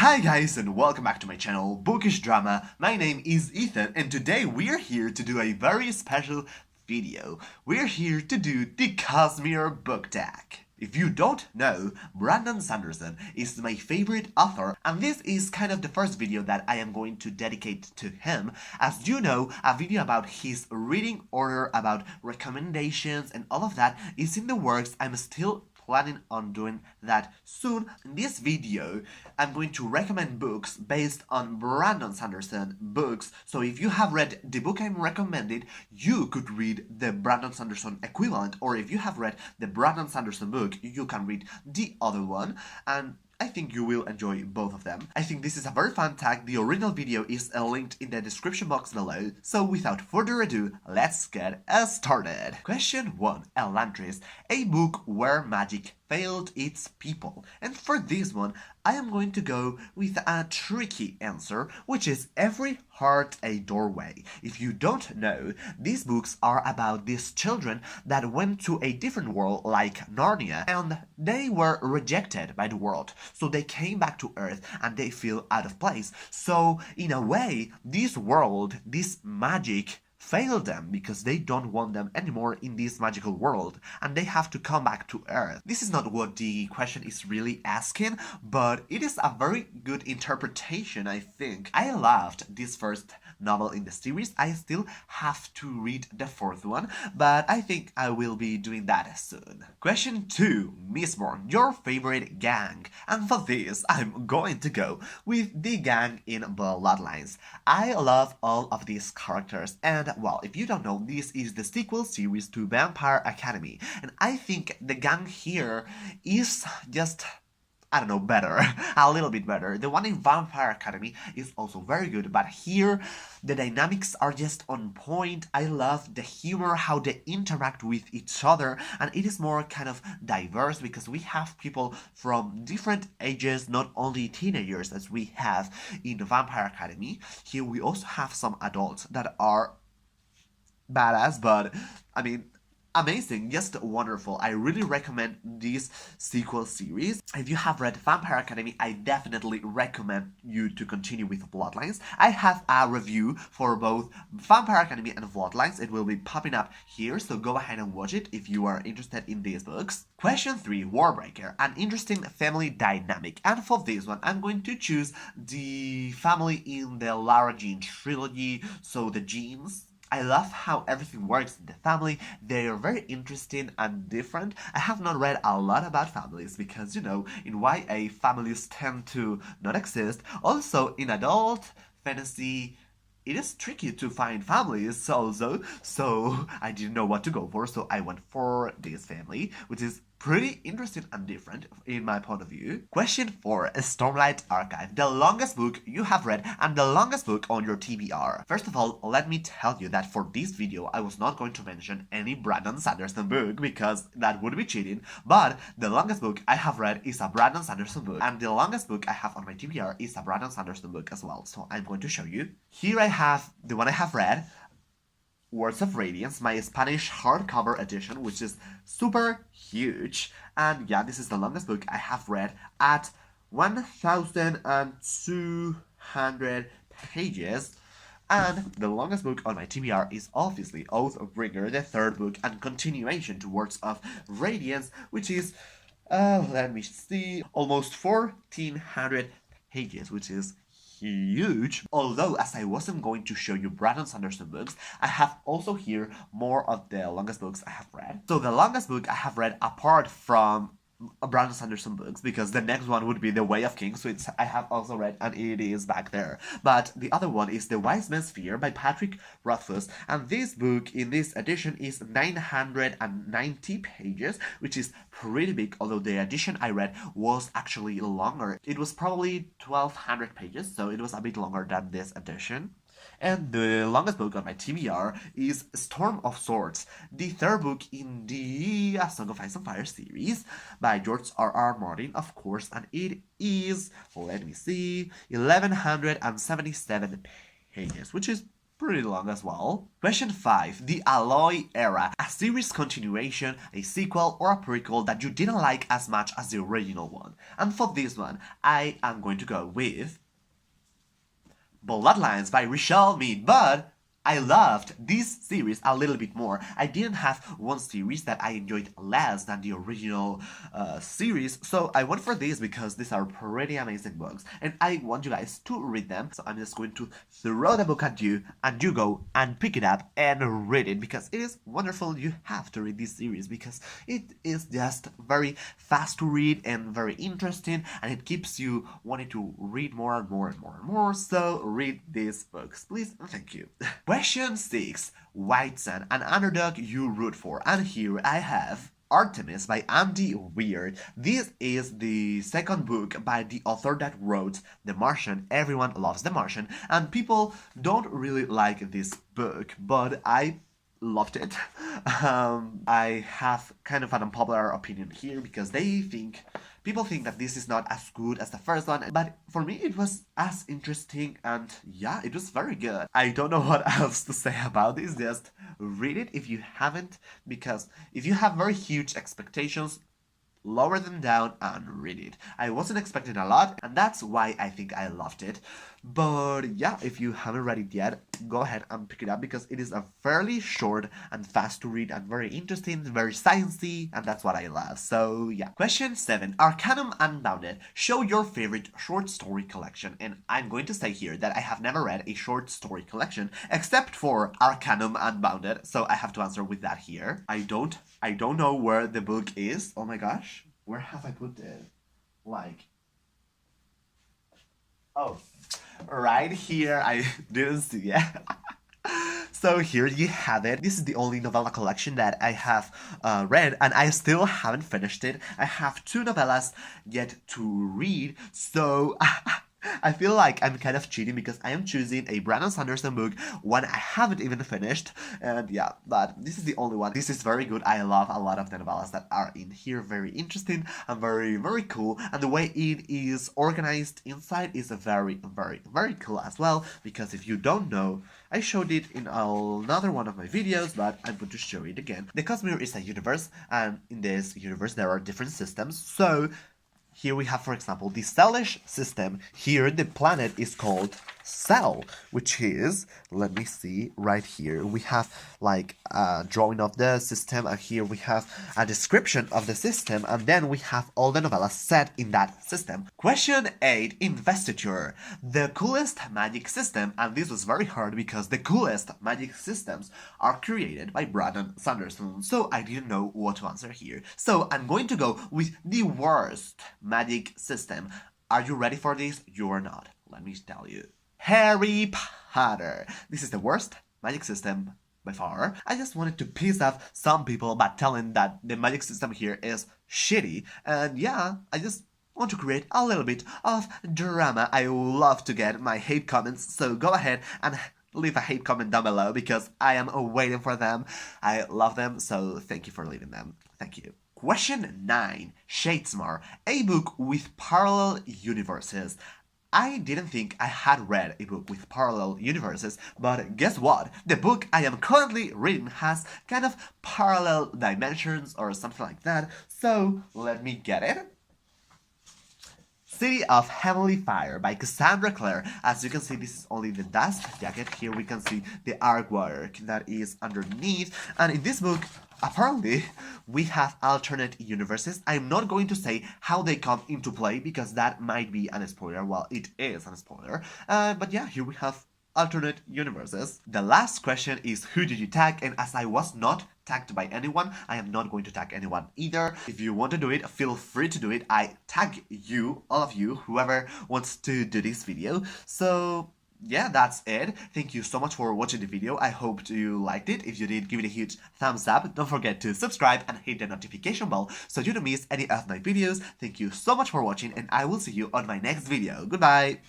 Hi guys and welcome back to my channel, Bookish Drama. My name is Ethan and today we're here to do a very special video. We're here to do the Cosmere Book Tag. If you don't know, Brandon Sanderson is my favorite author, and this is kind of the first video that I am going to dedicate to him. As you know, a video about his reading order, about recommendations and all of that is in the works. I'm still planning on doing that soon. In this video, I'm going to recommend books based on Brandon Sanderson books. So if you have read the book I'm recommended, you could read the Brandon Sanderson equivalent, or if you have read the Brandon Sanderson book, you can read the other one, and I think you will enjoy both of them. I think this is a very fun tag. The original video is linked in the description box below. So without further ado, let's get started. Question 1. Elantris, a book where magic failed its people. And for this one, I am going to go with a tricky answer, which is every heart a doorway. If you don't know, these books are about these children that went to a different world like Narnia, and they were rejected by the world. So they came back to Earth and they feel out of place. So in a way, this world, this magic, failed them because they don't want them anymore in this magical world and they have to come back to Earth. This is not what the question is really asking, but it is a very good interpretation, I think. I loved this first novel in the series. I still have to read the fourth one, but I think I will be doing that soon. Question 2. Mistborn, your favorite gang. And for this, I'm going to go with the gang in Bloodlines. I love all of these characters, and well, if you don't know, this is the sequel series to Vampire Academy, and I think the gang here is just, I don't know, better. A little bit better. The one in Vampire Academy is also very good, but here the dynamics are just on point. I love the humor, how they interact with each other, and it is more kind of diverse because we have people from different ages, not only teenagers as we have in the Vampire Academy. Here we also have some adults that are badass, but I mean, amazing, just wonderful. I really recommend this sequel series. If you have read Vampire Academy, I definitely recommend you to continue with Bloodlines. I have a review for both Vampire Academy and Bloodlines. It will be popping up here, so go ahead and watch it if you are interested in these books. Question 3. Warbreaker, an interesting family dynamic. And for this one, I'm going to choose the family in the Lara Jean trilogy, so the Jeans. I love how everything works in the family. They are very interesting and different. I have not read a lot about families because, you know, in YA, families tend to not exist. Also, in adult fantasy, it is tricky to find families also, so I didn't know what to go for, so I went for this family, which is pretty interesting and different in my point of view. Question 4. Stormlight Archive, the longest book you have read and the longest book on your TBR. First of all, let me tell you that for this video, I was not going to mention any Brandon Sanderson book because that would be cheating, but the longest book I have read is a Brandon Sanderson book, and the longest book I have on my TBR is a Brandon Sanderson book as well, so I'm going to show you. Here I have the one I have read, Words of Radiance, my Spanish hardcover edition, which is super huge. And yeah, this is the longest book I have read at 1,200 pages. And the longest book on my TBR is obviously Oathbringer, the third book and continuation to Words of Radiance, which is, let me see, almost 1,400 pages, which is huge. Although, as I wasn't going to show you Brandon Sanderson books, I have also here more of the longest books I have read. So the longest book I have read apart from Brandon Sanderson books, because the next one would be The Way of Kings, which I have also read and it is back there. But the other one is The Wise Man's Fear by Patrick Rothfuss, and this book in this edition is 990 pages, which is pretty big, although the edition I read was actually longer. It was probably 1,200 pages, so it was a bit longer than this edition. And the longest book on my TBR is Storm of Swords, the third book in the A Song of Ice and Fire series by George R.R. Martin, of course, and it is, let me see, 1,177 pages, which is pretty long as well. Question 5. The Alloy Era. A series continuation, a sequel, or a prequel that you didn't like as much as the original one. And for this one, I am going to go with Bloodlines by Richelle Mead, but I loved this series a little bit more. I didn't have one series that I enjoyed less than the original series, so I went for this because these are pretty amazing books, and I want you guys to read them. So I'm just going to throw the book at you, and you go and pick it up and read it, because it is wonderful. You have to read this series because it is just very fast to read and very interesting, and it keeps you wanting to read more and more and more and more. So read these books, please, and thank you. Question 6. White Sun, an underdog you root for. And here I have Artemis by Andy Weir. This is the second book by the author that wrote The Martian. Everyone loves The Martian, and people don't really like this book, but I loved it. I have kind of an unpopular opinion here because people think that this is not as good as the first one, but for me it was as interesting, and yeah, it was very good. I don't know what else to say about this, just read it if you haven't, because if you have very huge expectations, lower them down and read it. I wasn't expecting a lot, and that's why I think I loved it. But yeah, if you haven't read it yet, go ahead and pick it up because it is a fairly short and fast to read and very interesting, very sciencey, and that's what I love. So yeah. Question 7. Arcanum Unbounded. Show your favorite short story collection. And I'm going to say here that I have never read a short story collection except for Arcanum Unbounded, so I have to answer with that here. I don't know where the book is. Oh my gosh, where have I put it? Like, oh, right here. I didn't see it. So here you have it. This is the only novella collection that I have read, and I still haven't finished it. I have 2 novellas yet to read, so I feel like I'm kind of cheating because I am choosing a Brandon Sanderson book when I haven't even finished. And yeah, but this is the only one. This is very good. I love a lot of the novellas that are in here. Very interesting and very, very cool. And the way it is organized inside is very, very, very cool as well. Because if you don't know, I showed it in another one of my videos, but I'm going to show it again. The Cosmere is a universe, and in this universe there are different systems. So here we have, for example, the Cellish system. Here the planet is called Cell, which is, let me see, right here we have like a drawing of the system, and here we have a description of the system, and then we have all the novellas set in that system. Question 8. Investiture. The coolest magic system, and this was very hard because the coolest magic systems are created by Brandon Sanderson, so I didn't know what to answer here. So I'm going to go with the worst magic system. Are you ready for this? You are not. Let me tell you. Harry Potter. This is the worst magic system by far. I just wanted to piss off some people by telling that the magic system here is shitty. And yeah, I just want to create a little bit of drama. I love to get my hate comments, so go ahead and leave a hate comment down below because I am waiting for them. I love them, so thank you for leaving them. Thank you. Question 9. Shadesmar, a book with parallel universes. I didn't think I had read a book with parallel universes, but guess what? The book I am currently reading has kind of parallel dimensions or something like that, so let me get it. City of Heavenly Fire by Cassandra Clare. As you can see, this is only the dust jacket. Here we can see the artwork that is underneath, and in this book, apparently, we have alternate universes. I'm not going to say how they come into play because that might be an spoiler. Well, it is a spoiler. But yeah, here we have alternate universes. The last question is, who did you tag? And as I was not tagged by anyone, I am not going to tag anyone either. If you want to do it, feel free to do it. I tag you, all of you, whoever wants to do this video. So yeah, that's it. Thank you so much for watching the video. I hope you liked it. If you did, give it a huge thumbs up. Don't forget to subscribe and hit the notification bell so you don't miss any of my videos. Thank you so much for watching, and I will see you on my next video. Goodbye!